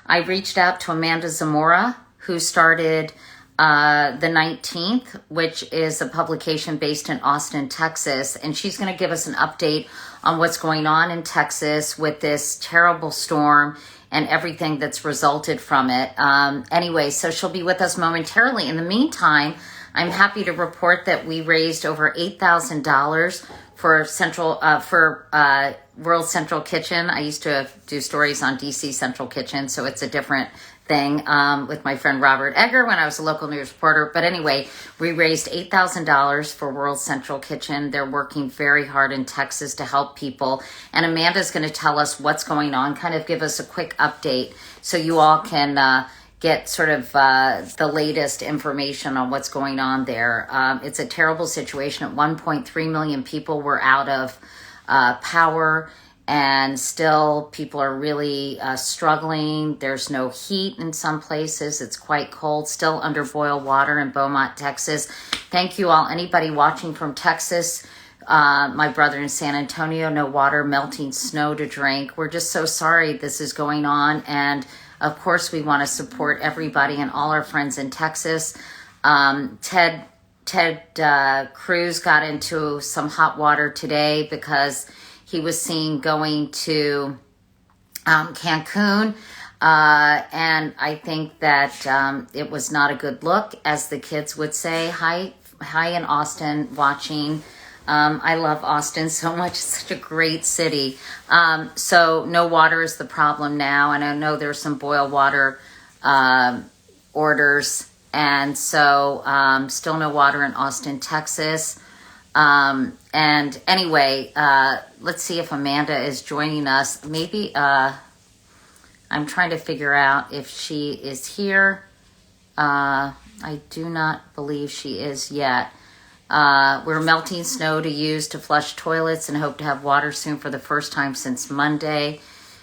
I reached out to Amanda Zamora, who started the 19th, which is a publication based in Austin, Texas. And she's going to give us an update on what's going on in Texas with this terrible storm and everything that's resulted from it. Anyway, so she'll be with us momentarily. In the meantime, I'm happy to report that we raised over $8,000 for World Central Kitchen. I used to do stories on DC Central Kitchen, so it's a different thing with my friend Robert Egger when I was a local news reporter. But anyway, we raised $8,000 for World Central Kitchen. They're working very hard in Texas to help people. And Amanda's going to tell us what's going on, kind of give us a quick update so you all can get sort of the latest information on what's going on there. It's a terrible situation. At 1.3 million people were out of power, and still people are really struggling. There's no heat in some places. It's quite cold, still under boil water in Beaumont, Texas. Thank you all. Anybody watching from Texas, my brother in San Antonio, no water, melting snow to drink. We're just so sorry this is going on. And of course, we want to support everybody and all our friends in Texas. Ted Cruz got into some hot water today because he was seen going to Cancun. And I think that it was not a good look, as the kids would say. Hi in Austin watching. I love Austin so much. It's such a great city. So no water is the problem now. And I know there's some boil water orders. And so still no water in Austin, Texas. And anyway, let's see if Amanda is joining us. Maybe I'm trying to figure out if she is here. I do not believe she is yet. We're melting snow to use to flush toilets and hope to have water soon for the first time since Monday.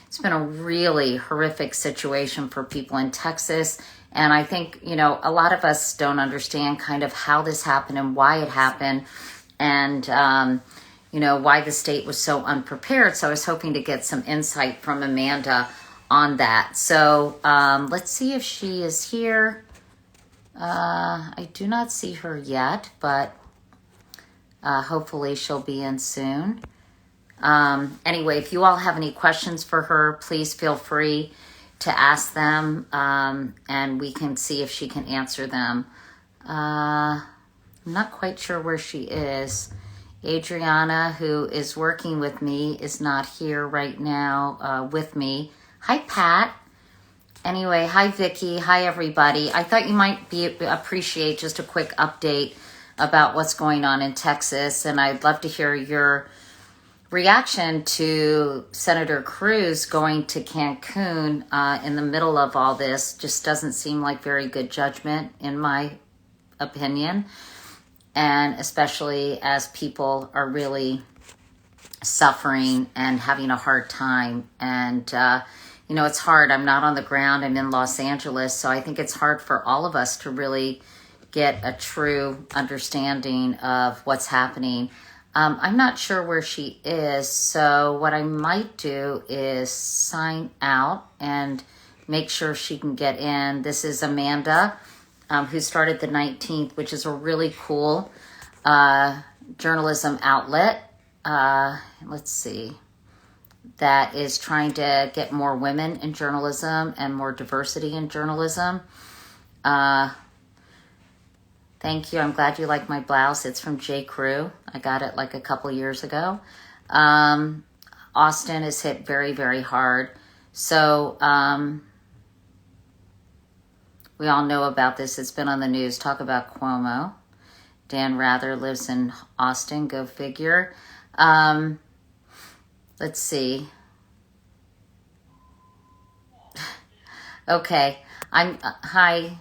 It's been a really horrific situation for people in Texas. And I think, a lot of us don't understand kind of how this happened and why it happened, and, why the state was so unprepared. So I was hoping to get some insight from Amanda on that. So let's see if she is here. I do not see her yet, but hopefully she'll be in soon. Anyway, if you all have any questions for her, please feel free to ask them, and we can see if she can answer them. I'm not quite sure where she is. Adriana, who is working with me, is not here right now with me. Hi, Pat. Anyway, hi, Vicky. Hi, everybody. I thought you might appreciate just a quick update about what's going on in Texas, and I'd love to hear your reaction to Senator Cruz going to Cancun in the middle of all this. Just doesn't seem like very good judgment, in my opinion, and especially as people are really suffering and having a hard time. And it's hard. I'm not on the ground. I'm in Los Angeles, so I think it's hard for all of us to really get a true understanding of what's happening. I'm not sure where she is, so what I might do is sign out and make sure she can get in. This is Amanda, who started the 19th, which is a really cool journalism outlet. Let's see. That is trying to get more women in journalism and more diversity in journalism. Thank you. I'm glad you like my blouse. It's from j.crew. I got it like a couple years ago. Austin is hit very, very hard. So we all know about this. It's been on the news. Talk about Cuomo. Dan Rather lives in Austin. Go figure. Let's see. Okay. Hi.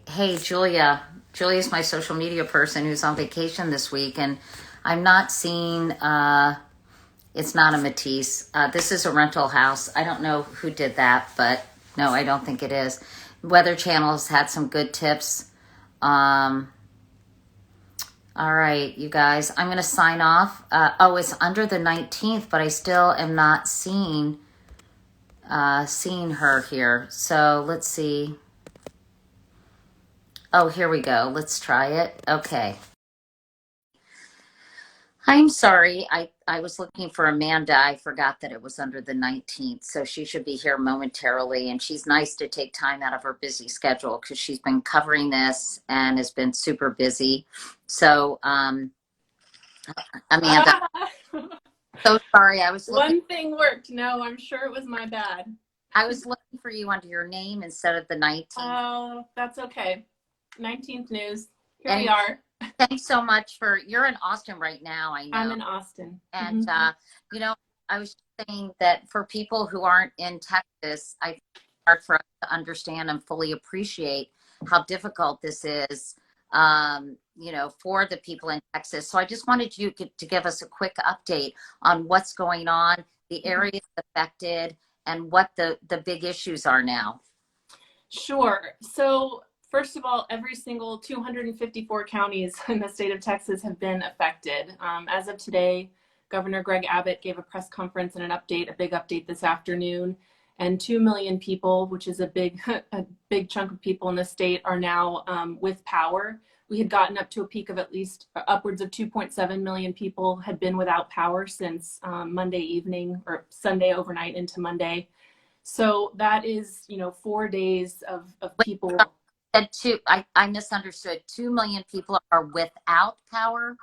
Hey, Julia. Julia's my social media person who's on vacation this week, and I'm not seeing, it's not a Matisse. This is a rental house. I don't know who did that, but no, I don't think it is. Weather Channel has had some good tips. All right, you guys, I'm going to sign off. It's under the 19th, but I still am not seeing seeing her here. So let's see. Oh, here we go. Let's try it. Okay. I'm sorry. I was looking for Amanda. I forgot that it was under the 19th. So she should be here momentarily. And she's nice to take time out of her busy schedule because she's been covering this and has been super busy. So, Amanda, so sorry. One thing worked. No, I'm sure it was my bad. I was looking for you under your name instead of the 19th. Oh, that's okay. 19th news. Here we are. Thanks so much you're in Austin right now, I know. I'm in Austin. And, you know, I was saying that for people who aren't in Texas, I think it's hard for us to understand and fully appreciate how difficult this is, you know, for the people in Texas. So I just wanted you to give us a quick update on what's going on, the areas affected, and what the big issues are now. Sure. So first of all, every single 254 counties in the state of Texas have been affected. As of today, Governor Greg Abbott gave a press conference and a big update this afternoon. And 2 million people, which is a big chunk of people in the state, are now with power. We had gotten up to a peak of at least upwards of 2.7 million people had been without power since Monday evening or Sunday overnight into Monday. So that is, 4 days of people. I misunderstood. 2 million people are without power.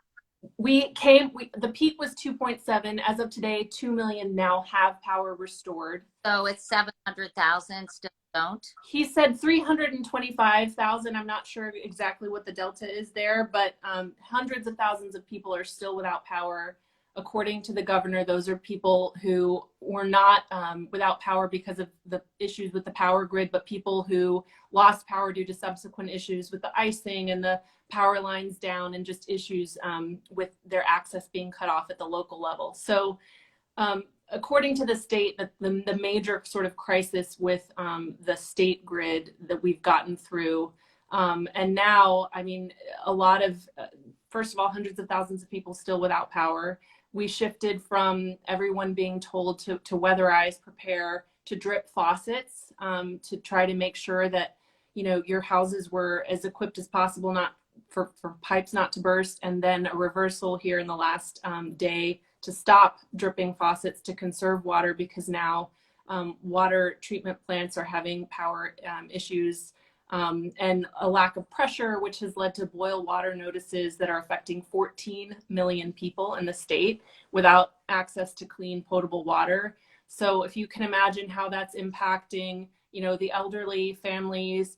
The peak was 2.7. As of today, 2 million now have power restored. So it's 700,000 still don't? He said 325,000. I'm not sure exactly what the delta is there, but hundreds of thousands of people are still without power. According to the governor, those are people who were not without power because of the issues with the power grid, but people who lost power due to subsequent issues with the icing and the power lines down and just issues with their access being cut off at the local level. So according to the state, the major sort of crisis with the state grid that we've gotten through, and now, I mean, a lot of, first of all, hundreds of thousands of people still without power. We shifted from everyone being told to weatherize, prepare, to drip faucets, to try to make sure that, your houses were as equipped as possible, not for pipes not to burst, and then a reversal here in the last day to stop dripping faucets to conserve water, because now water treatment plants are having power issues. And a lack of pressure, which has led to boil water notices that are affecting 14 million people in the state without access to clean, potable water. So if you can imagine how that's impacting, the elderly, families,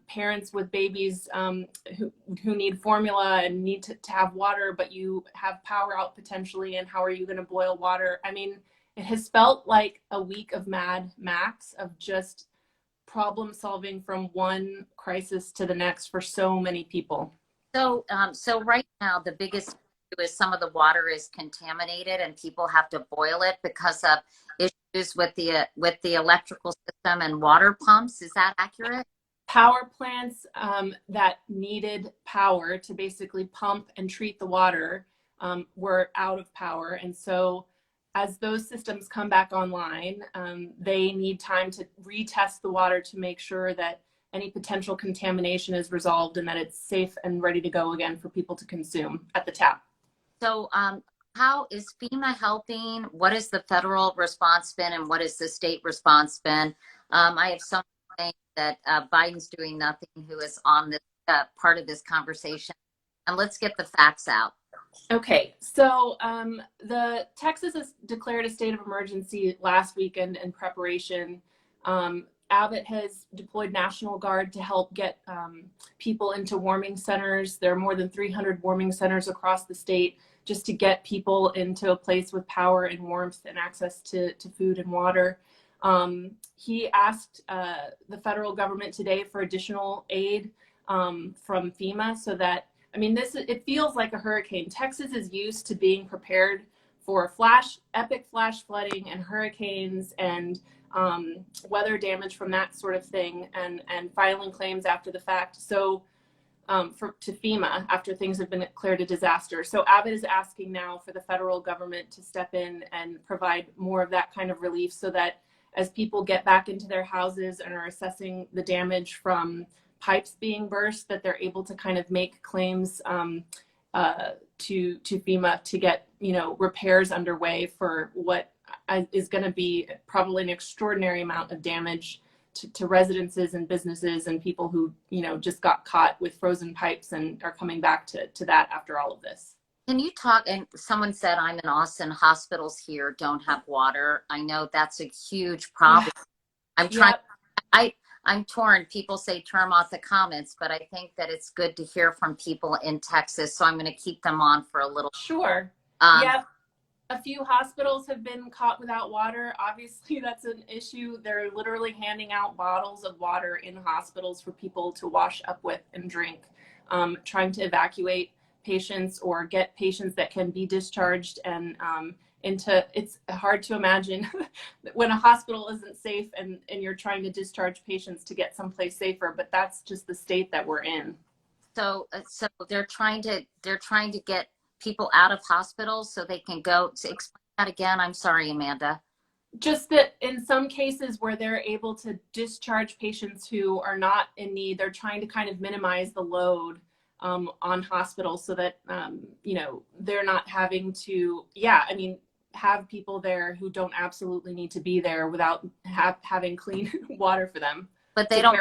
parents with babies who need formula and need to have water, but you have power out potentially, and how are you going to boil water? I mean, it has felt like a week of Mad Max, of just problem solving from one crisis to the next for so many people. So right now, the biggest issue is some of the water is contaminated and people have to boil it because of issues with the electrical system and water pumps. Is that accurate? Power plants that needed power to basically pump and treat the water were out of power. And so as those systems come back online, they need time to retest the water to make sure that any potential contamination is resolved and that it's safe and ready to go again for people to consume at the tap. So how is FEMA helping? What is the federal response been and what is the state response been? I have someone saying that Biden's doing nothing who is on this part of this conversation. And let's get the facts out. Okay, so the Texas has declared a state of emergency last weekend in preparation. Abbott has deployed National Guard to help get people into warming centers. There are more than 300 warming centers across the state just to get people into a place with power and warmth and access to food and water. He asked the federal government today for additional aid from FEMA so that, I mean, it feels like a hurricane. Texas is used to being prepared for epic flash flooding and hurricanes and weather damage from that sort of thing, and filing claims after the fact. So to FEMA after things have been declared a disaster. So Abbott is asking now for the federal government to step in and provide more of that kind of relief so that as people get back into their houses and are assessing the damage from pipes being burst, that they're able to kind of make claims to FEMA to get, repairs underway for what is going to be probably an extraordinary amount of damage to residences and businesses and people who, just got caught with frozen pipes and are coming back to that after all of this. Can you talk? And someone said, I'm in Austin, hospitals here don't have water. I know that's a huge problem. Yeah. I'm trying, I'm torn. People say turn off the comments, but I think that it's good to hear from people in Texas. So I'm going to keep them on for a little. Sure. Yeah. A few hospitals have been caught without water. Obviously, that's an issue. They're literally handing out bottles of water in hospitals for people to wash up with and drink, trying to evacuate patients or get patients that can be discharged and it's hard to imagine when a hospital isn't safe and you're trying to discharge patients to get someplace safer, but that's just the state that we're in. So they're trying to get people out of hospitals so they can go. So explain that again. I'm sorry, Amanda. Just that in some cases where they're able to discharge patients who are not in need, they're trying to kind of minimize the load on hospitals so that, they're not having to, have people there who don't absolutely need to be there without having clean water for them. But they don't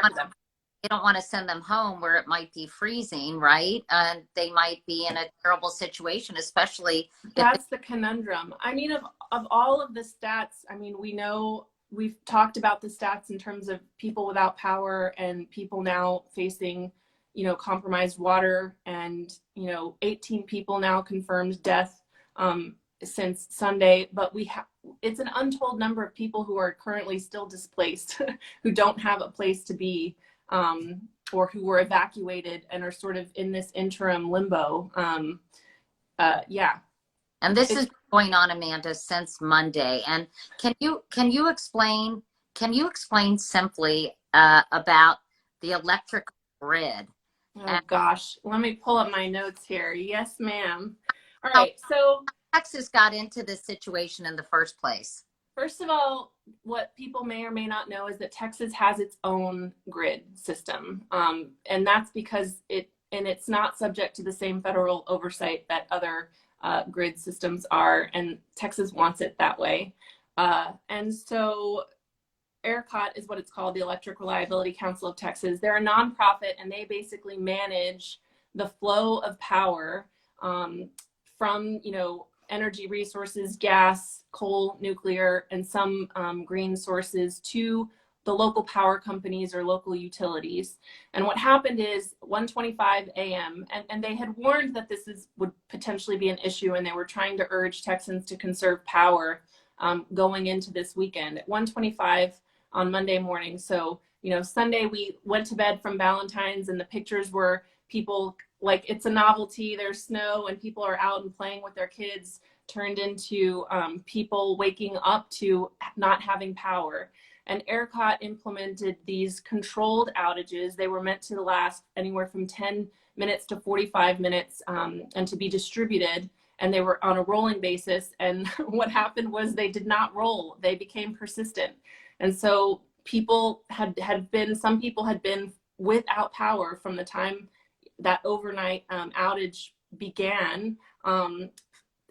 want to send them home where it might be freezing, right? And they might be in a terrible situation, especially. That's the conundrum. Of all of the stats, we know we've talked about the stats in terms of people without power and people now facing, compromised water and, 18 people now confirmed death since Sunday, but it's an untold number of people who are currently still displaced, who don't have a place to be, or who were evacuated and are sort of in this interim limbo. And this is going on, Amanda, since Monday. And can you explain simply about the electric grid? Oh gosh, let me pull up my notes here. Yes, ma'am. All right, so Texas got into this situation in the first place. First of all, what people may or may not know is that Texas has its own grid system. And that's because it's not subject to the same federal oversight that other grid systems are, and Texas wants it that way. And so ERCOT is what it's called, the Electric Reliability Council of Texas. They're a nonprofit, and they basically manage the flow of power from, energy resources, gas, coal, nuclear, and some green sources to the local power companies or local utilities. And what happened is 1:25 a.m., and they had warned that this would potentially be an issue, and they were trying to urge Texans to conserve power going into this weekend. At 1:25 on Monday morning, so Sunday we went to bed from Valentine's, and the pictures were people like it's a novelty, there's snow and people are out and playing with their kids, turned into people waking up to not having power. And ERCOT implemented these controlled outages. They were meant to last anywhere from 10 minutes to 45 minutes and to be distributed. And they were on a rolling basis. And what happened was they did not roll. They became persistent. And so some people had been without power from the time that overnight outage began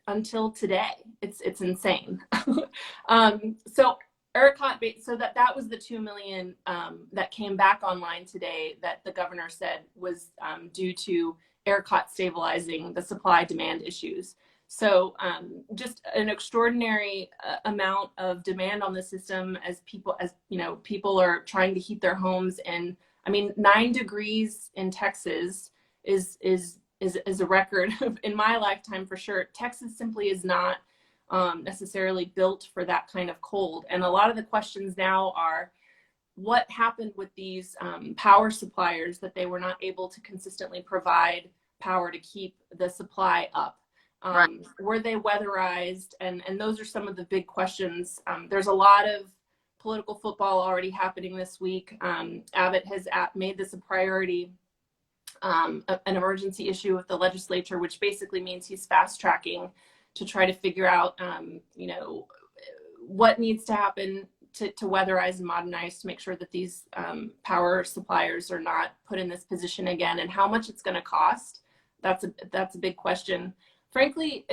until today. It's insane. So ERCOT, so that was the 2 million that came back online today that the governor said was due to ERCOT stabilizing the supply demand issues. So just an extraordinary amount of demand on the system as people are trying to heat their homes. And 9 degrees in Texas is a record in my lifetime for sure. Texas simply is not necessarily built for that kind of cold. And a lot of the questions now are, what happened with these power suppliers that they were not able to consistently provide power to keep the supply up? Right. Were they weatherized? And those are some of the big questions. There's a lot of political football already happening this week. Abbott has made this a priority, an emergency issue with the legislature, which basically means he's fast tracking to try to figure out, what needs to happen to weatherize and modernize to make sure that these power suppliers are not put in this position again, and how much it's going to cost. That's a big question. Frankly,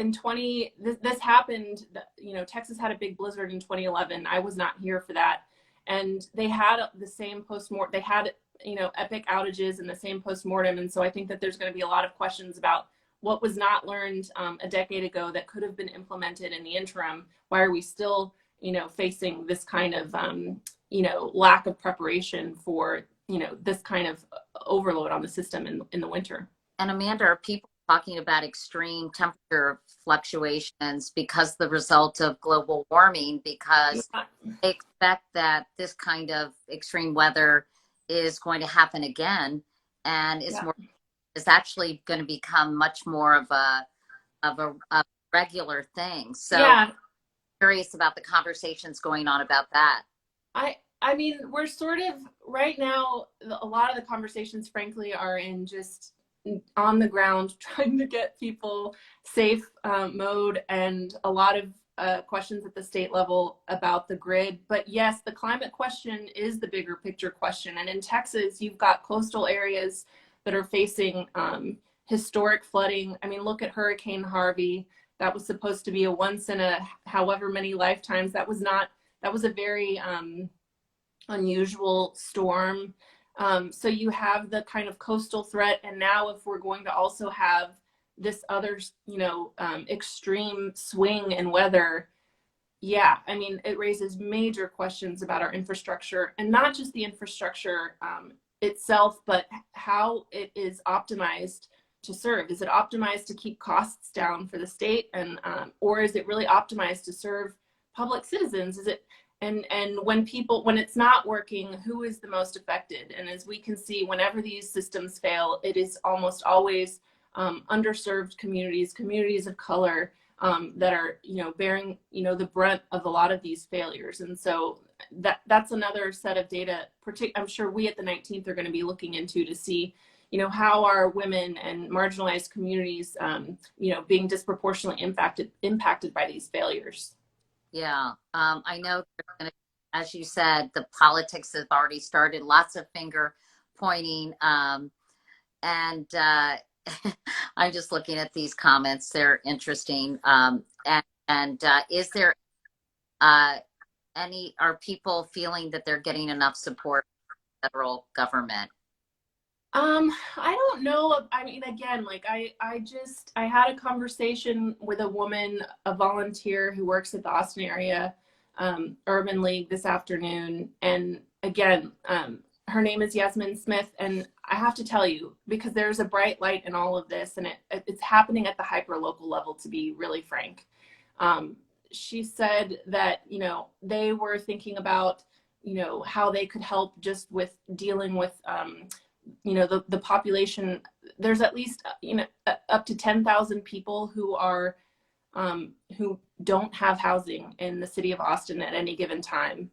this happened, you know, Texas had a big blizzard in 2011. I was not here for that. And they had the same postmortem, they had, you know, epic outages and the same postmortem. And so I think that there's going to be a lot of questions about what was not learned a decade ago that could have been implemented in the interim. Why are we still, you know, facing this kind of, you know, lack of preparation for, you know, this kind of overload on the system in the winter? And Amanda, are people talking about extreme temperature fluctuations because the result of global warming, because they expect that this kind of extreme weather is going to happen again, and is actually going to become much more of a regular thing. So I'm curious about the conversations going on about that. I mean, we're sort of right now, a lot of the conversations, frankly, are in just on the ground trying to get people safe mode, and a lot of questions at the state level about the grid. But yes, the climate question is the bigger picture question. And in Texas, you've got coastal areas that are facing historic flooding. I mean, look at Hurricane Harvey. That was supposed to be a once in a however many lifetimes. That was a very unusual storm. So you have the kind of coastal threat, and now if we're going to also have this other, you know, extreme swing in weather, I mean, it raises major questions about our infrastructure, and not just the infrastructure itself, but how it is optimized to serve. Is it optimized to keep costs down for the state, and or is it really optimized to serve public citizens? Is it and when it's not working, who is the most affected? And as we can see, whenever these systems fail, it is almost always underserved communities of color that are, you know, bearing, you know, the brunt of a lot of these failures. And so that's another set of data. I'm sure we at the 19th are going to be looking into to see, you know, how are women and marginalized communities, you know, being disproportionately impacted by these failures. Yeah, I know, as you said, the politics have already started, lots of finger pointing. And I'm just looking at these comments. They're interesting. Is there are people feeling that they're getting enough support from the federal government? I don't know. I mean, again, like I had a conversation with a woman, a volunteer who works at the Austin area Urban League this afternoon. And again, her name is Yasmin Smith. And I have to tell you, because there's a bright light in all of this, and it's happening at the hyper local level, to be really frank. She said that, you know, they were thinking about, you know, how they could help just with dealing with, you know, the population. There's at least, you know, up to 10,000 people who are who don't have housing in the city of Austin at any given time,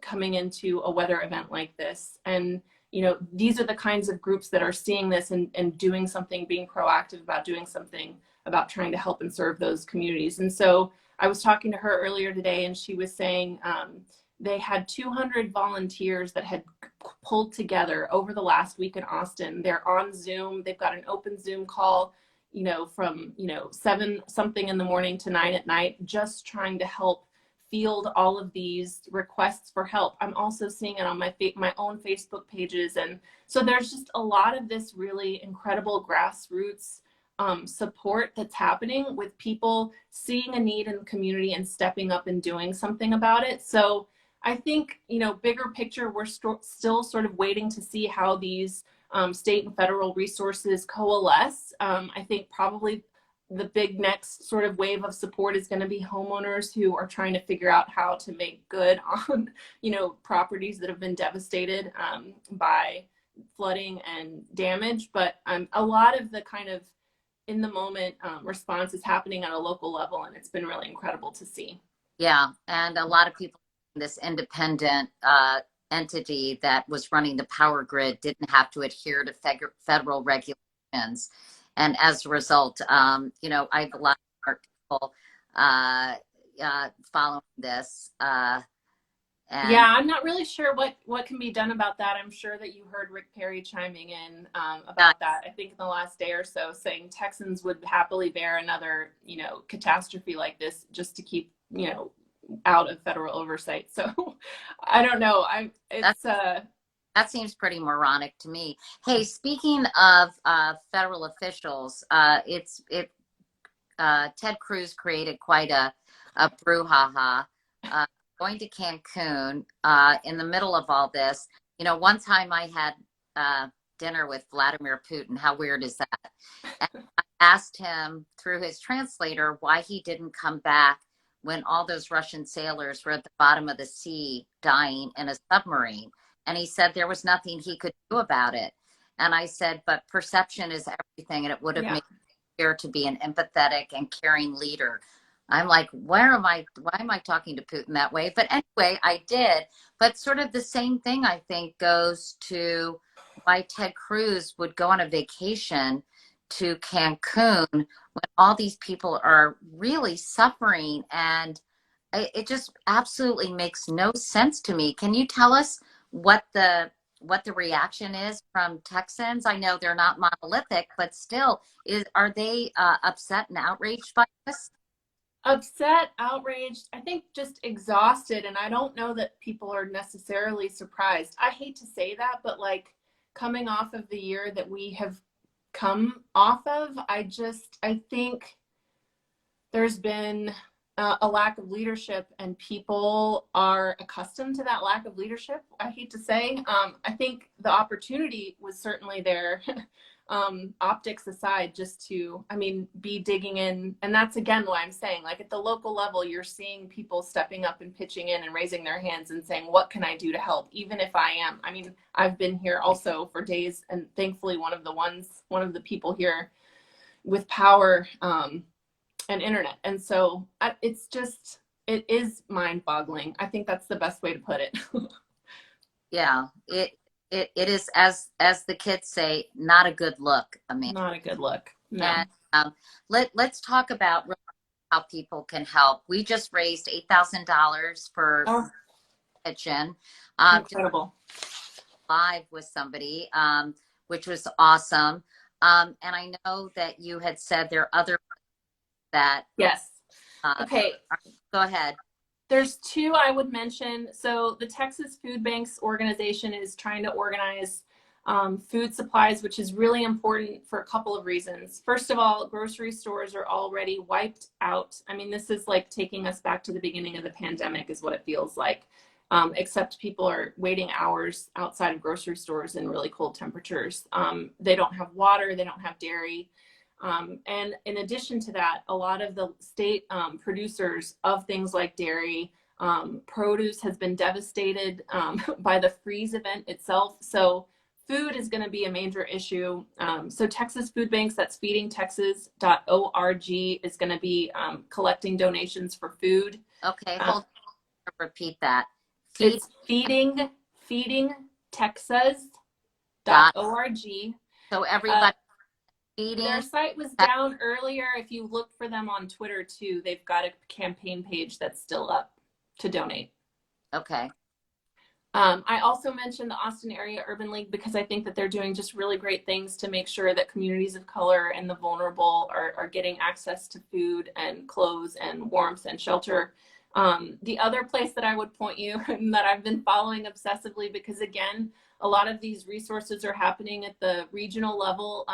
coming into a weather event like this. And, you know, these are the kinds of groups that are seeing this and doing something, being proactive about doing something about trying to help and serve those communities. And so I was talking to her earlier today, and she was saying they had 200 volunteers that had pulled together over the last week in Austin. They're on Zoom. They've got an open Zoom call, you know, from, you know, 7 something in the morning to 9 at night, just trying to help field all of these requests for help. I'm also seeing it on my own Facebook pages. And so there's just a lot of this really incredible grassroots support that's happening with people seeing a need in the community and stepping up and doing something about it. So I think, you know, bigger picture, we're still sort of waiting to see how these state and federal resources coalesce. I think probably the big next sort of wave of support is going to be homeowners who are trying to figure out how to make good on, you know, properties that have been devastated by flooding and damage. But a lot of the kind of in the moment response is happening at a local level, and it's been really incredible to see. Yeah, and a lot of people, this independent entity that was running the power grid didn't have to adhere to federal regulations. And as a result, you know, I have a lot of people following this. And Yeah, I'm not really sure what can be done about that. I'm sure that you heard Rick Perry chiming in uh, about that. I think in the last day or so, saying Texans would happily bear another, catastrophe like this just to keep, out of federal oversight. So I don't know. that that seems pretty moronic to me. Hey, speaking of federal officials, Ted Cruz created quite a brouhaha. Uh, Going to Cancun in the middle of all this. One time I had dinner with Vladimir Putin. How weird is that? And I asked him through his translator why he didn't come back when all those Russian sailors were at the bottom of the sea dying in a submarine. And he said there was nothing he could do about it. And I said, but perception is everything, and it would have yeah. made to be an empathetic and caring leader. I'm like, why am I talking to Putin that way? But anyway, I did. But sort of the same thing, I think, goes to why Ted Cruz would go on a vacation to Cancun when all these people are really suffering. And it just absolutely makes no sense to me. Can you tell us what the reaction is from Texans? I know they're not monolithic, but still, are they upset and outraged by this? Upset, outraged, I think just exhausted. And I don't know that people are necessarily surprised. I hate to say that, but like coming off of the year that we have come off of, I think there's been a lack of leadership, and people are accustomed to that lack of leadership. I hate to say. I think the opportunity was certainly there, optics aside, just to, be digging in. And that's again why I'm saying, like at the local level, you're seeing people stepping up and pitching in and raising their hands and saying, what can I do to help? Even if I've been here also for days, and thankfully one of the people here with power, and internet. And so it is mind boggling. I think that's the best way to put it. Yeah, it is, as the kids say, not a good look, Amanda. Not a good look. No. And let's talk about how people can help. We just raised $8,000 for kitchen. Incredible. Live with somebody, which was awesome. And I know that you had said there are other that. Yes. Okay. Go ahead. There's two I would mention. So the Texas Food Banks organization is trying to organize food supplies, which is really important for a couple of reasons. First of all, grocery stores are already wiped out. This is like taking us back to the beginning of the pandemic is what it feels like. Except people are waiting hours outside of grocery stores in really cold temperatures. They don't have water, they don't have dairy. And in addition to that, a lot of the state producers of things like dairy, produce has been devastated by the freeze event itself. So food is going to be a major issue. So Texas Food Banks, that's feedingtexas.org, is going to be collecting donations for food. Okay, hold on. Repeat that. It's feedingtexas.org. So everybody. Their site was down earlier. If you look for them on Twitter too, they've got a campaign page that's still up to donate. Okay. I also mentioned the Austin Area Urban League because I think that they're doing just really great things to make sure that communities of color and the vulnerable are getting access to food and clothes and warmth and shelter. The other place that I would point you and that I've been following obsessively, because again, a lot of these resources are happening at the regional level.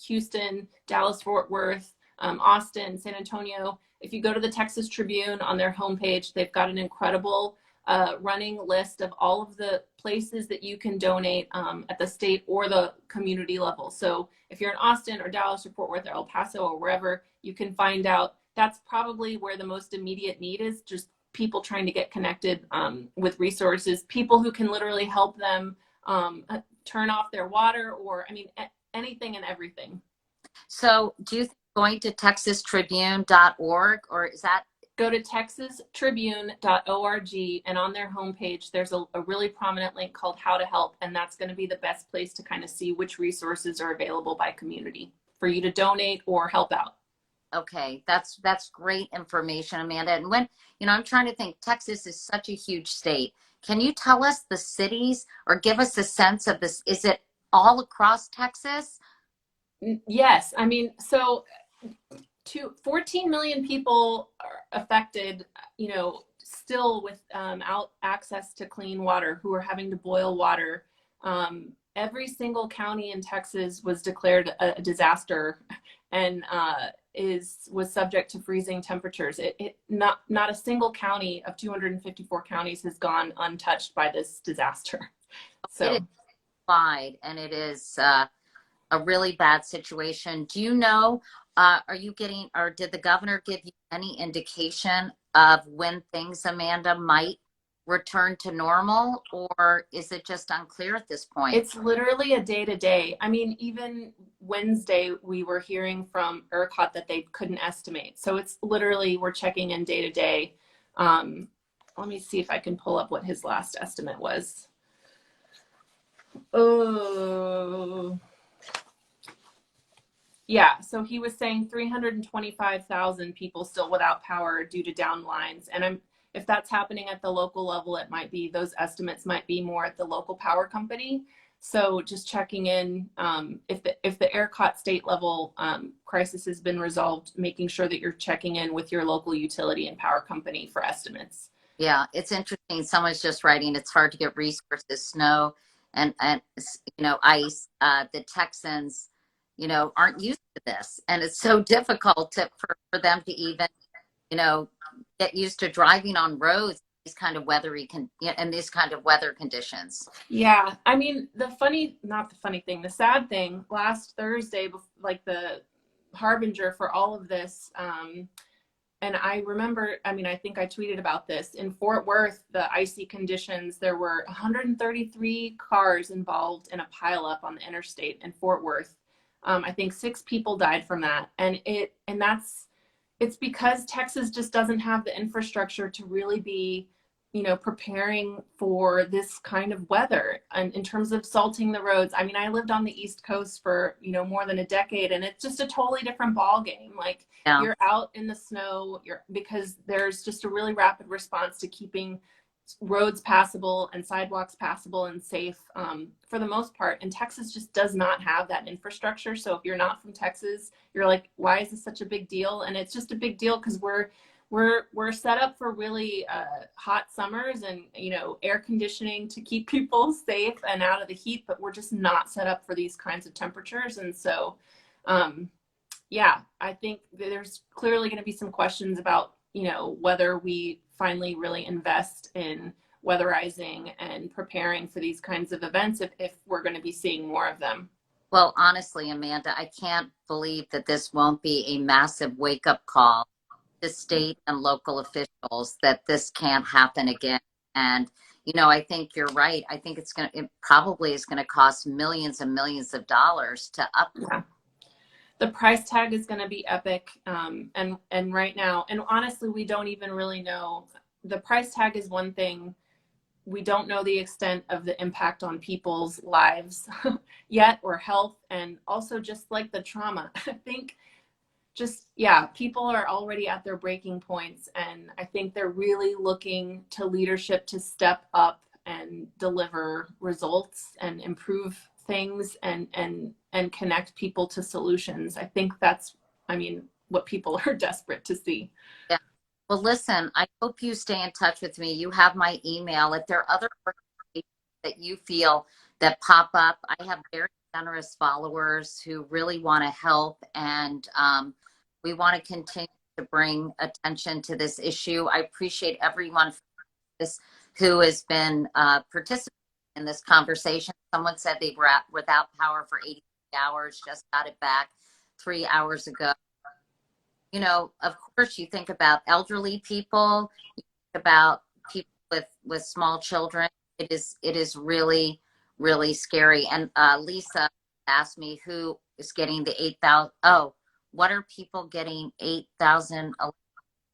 Houston, Dallas, Fort Worth, Austin, San Antonio. If you go to the Texas Tribune on their homepage, they've got an incredible running list of all of the places that you can donate at the state or the community level. So if you're in Austin or Dallas or Fort Worth or El Paso or wherever, you can find out. That's probably where the most immediate need is, just people trying to get connected with resources, people who can literally help them turn off their water, or anything and everything. So do you think going to texastribune.org, or is that? Go to texastribune.org, and on their homepage, there's a really prominent link called How to Help, and that's going to be the best place to kind of see which resources are available by community for you to donate or help out. Okay, that's great information, Amanda. And when, I'm trying to think, Texas is such a huge state. Can you tell us the cities or give us a sense of this? Is it all across Texas? Yes, I mean, so 14 million people are affected, still without access to clean water, who are having to boil water. Every single county in Texas was declared a disaster and was subject to freezing temperatures. Not a single county of 254 counties has gone untouched by this disaster. It is So wide, and it is a really bad situation. Do you know, are you getting, or did the governor give you any indication of when things, Amanda, might return to normal, or is it just unclear at this point? it's literally a day to day. I mean, even Wednesday, we were hearing from ERCOT that they couldn't estimate. So it's literally, we're checking in day to day. Let me see if I can pull up what his last estimate was. Oh, yeah. So he was saying 325,000 people still without power due to down lines. And if that's happening at the local level, it might be, those estimates might be more at the local power company. So just checking in, if the ERCOT state level crisis has been resolved, making sure that you're checking in with your local utility and power company for estimates. Yeah, it's interesting. Someone's just writing, it's hard to get resources, snow and ice. The Texans, aren't used to this. And it's so difficult for them to even, you know, get used to driving on roads, these kind of and these kind of weather conditions. Yeah, I mean, not the funny thing, the sad thing, last Thursday, like the harbinger for all of this, and I remember, I mean, I think I tweeted about this. In Fort Worth, the icy conditions, there were 133 cars involved in a pileup on the interstate in Fort Worth. I think 6 people died from that. It's because Texas just doesn't have the infrastructure to really be, preparing for this kind of weather. And in terms of salting the roads, I mean, I lived on the East Coast for, more than a decade, and it's just a totally different ball game. Like, Yeah. you're out in the snow, because there's just a really rapid response to keeping roads passable and sidewalks passable and safe, for the most part. And Texas just does not have that infrastructure. So if you're not from Texas, you're like, why is this such a big deal? And it's just a big deal because we're set up for really hot summers and, air conditioning to keep people safe and out of the heat, but we're just not set up for these kinds of temperatures. And so, yeah, I think there's clearly going to be some questions about, whether we finally really invest in weatherizing and preparing for these kinds of events if we're going to be seeing more of them. Well, honestly, Amanda, I can't believe that this won't be a massive wake-up call to state and local officials that this can't happen again. And, I think you're right. I think it probably is going to cost millions and millions of dollars to upgrade. Yeah. The price tag is going to be epic. And right now, and honestly, we don't even really know. The price tag is one thing. We don't know the extent of the impact on people's lives yet, or health, and also just like the trauma. I think people are already at their breaking points, and I think they're really looking to leadership to step up and deliver results and improve things and connect people to solutions. I think that's, what people are desperate to see. Yeah. Well, listen, I hope you stay in touch with me. You have my email. If there are other organizations that you feel that pop up, I have very generous followers who really want to help, and we want to continue to bring attention to this issue. I appreciate everyone who has been participating in this conversation. Someone said they were without power for 80 hours, just got it back 3 hours ago. Of course, you think about elderly people, you think about people with small children. It is really, really scary. And Lisa asked me who is getting the 8,000. Oh, what are people getting 8,000?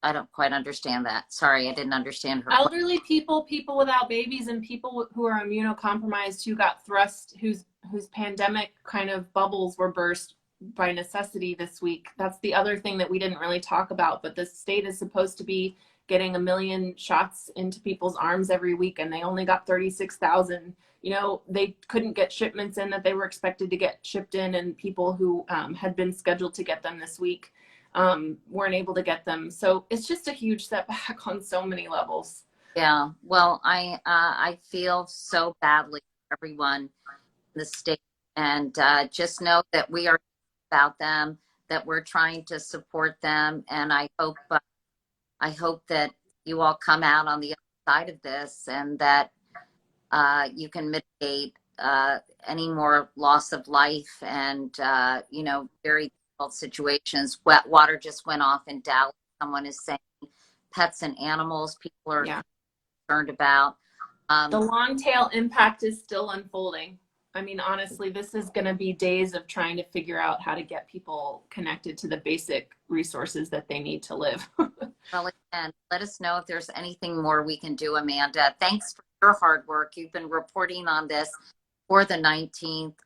I don't quite understand that. Sorry, I didn't understand her. Elderly people, people without babies, and people who are immunocompromised, who got thrust, whose pandemic kind of bubbles were burst by necessity this week. That's the other thing that we didn't really talk about, but the state is supposed to be getting 1 million shots into people's arms every week, and they only got 36,000. You know, they couldn't get shipments in that they were expected to get shipped in, and people who had been scheduled to get them this week weren't able to get them. So it's just a huge setback on so many levels. Yeah. Well, I feel so badly for everyone in the state, and just know that we are about them, that we're trying to support them, and I hope that you all come out on the other side of this, and that you can mitigate any more loss of life and you know, very difficult situations. Wet water just went off in Dallas. Someone is saying pets and animals people are Yeah. concerned about. The long tail impact is still unfolding. I mean, honestly, this is going to be days of trying to figure out how to get people connected to the basic resources that they need to live. Well, again, let us know if there's anything more we can do, Amanda. Thanks for your hard work. You've been reporting on this for the 19th.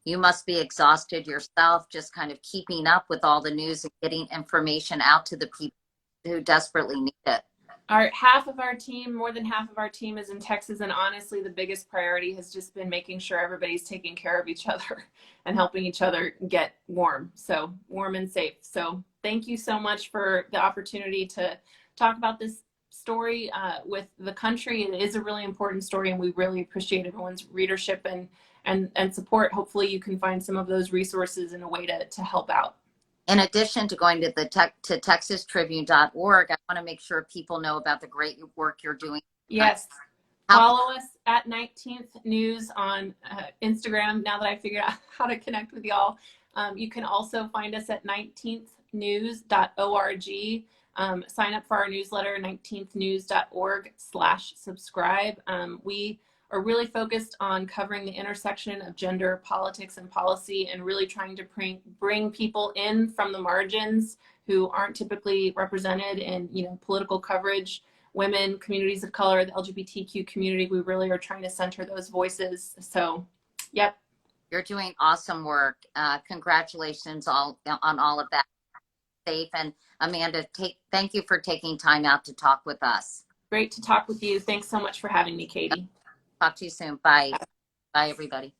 You must be exhausted yourself, just kind of keeping up with all the news and getting information out to the people who desperately need it. Half of our team, more than half of our team, is in Texas, and honestly, the biggest priority has just been making sure everybody's taking care of each other and helping each other get warm and safe. So thank you so much for the opportunity to talk about this story with the country. It is a really important story, and we really appreciate everyone's readership and support. Hopefully you can find some of those resources in a way to help out. In addition to going to to texastribune.org, I want to make sure people know about the great work you're doing. Yes. Follow us at 19th News on Instagram. Now that I figured out how to connect with y'all, you can also find us at 19thnews.org. Sign up for our newsletter, 19thnews.org/subscribe. We are really focused on covering the intersection of gender, politics, and policy, and really trying to bring people in from the margins who aren't typically represented in, you know, political coverage. Women, communities of color, the LGBTQ community, we really are trying to center those voices. So, yep. You're doing awesome work. Congratulations on all of that. Safe. And Amanda, thank you for taking time out to talk with us. Great to talk with you. Thanks so much for having me, Katie. Talk to you soon. Bye. Bye, everybody.